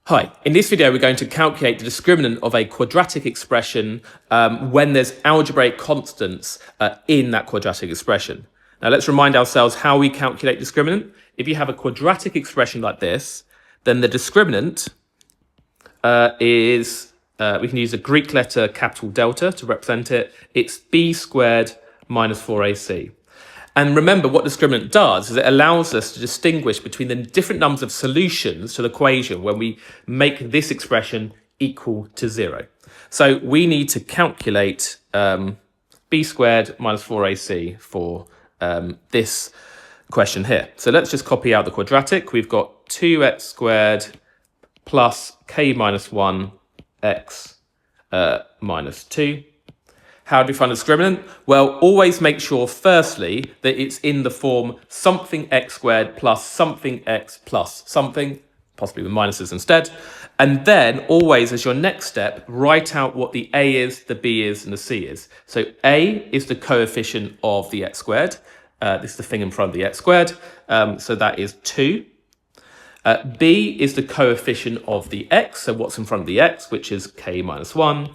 Hi, in this video we're going to calculate the discriminant of a quadratic expression when there's algebraic constants in that quadratic expression. Now let's remind ourselves how we calculate discriminant. If you have a quadratic expression like this, then the discriminant we can use a Greek letter capital delta to represent it. It's b squared minus 4ac. And remember, what discriminant does is it allows us to distinguish between the different numbers of solutions to the equation when we make this expression equal to 0. So we need to calculate b squared minus 4ac for this question here. So let's just copy out the quadratic. We've got 2x squared plus k minus 1 x minus 2. How do we find the discriminant? Well, always make sure, firstly, that it's in the form something x squared plus something x plus something, possibly with minuses instead. And then, always, as your next step, write out what the a is, the b is, and the c is. So a is the coefficient of the x squared. This is the thing in front of the x squared. So that is 2. B is the coefficient of the x, so what's in front of the x, which is k minus 1.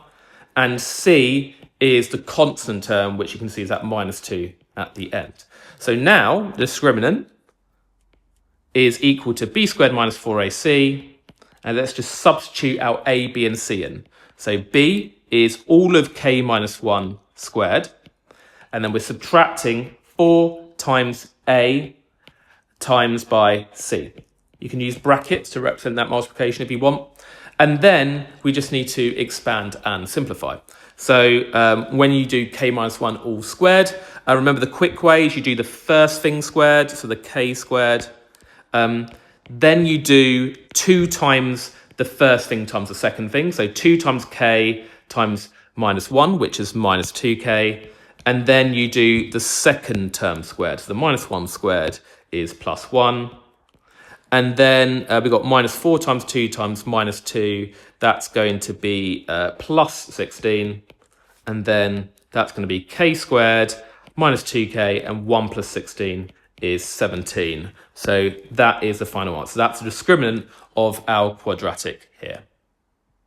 And c is the constant term, which you can see is at minus 2 at the end. So now the discriminant is equal to b squared minus 4ac. And let's just substitute our a, b, and c in. So b is all of k minus 1 squared. And then we're subtracting 4 times a times by c. You can use brackets to represent that multiplication if you want. And then we just need to expand and simplify. So when you do k minus 1 all squared, remember the quick way is you do the first thing squared, so the k squared. Then you do 2 times the first thing times the second thing. So 2 times k times minus 1, which is minus 2k. And then you do the second term squared. So the minus 1 squared is plus 1. And then we've got minus 4 times 2 times minus 2. That's going to be plus 16. And then that's going to be k squared minus 2k, and 1 plus 16 is 17. So that is the final answer. That's the discriminant of our quadratic here.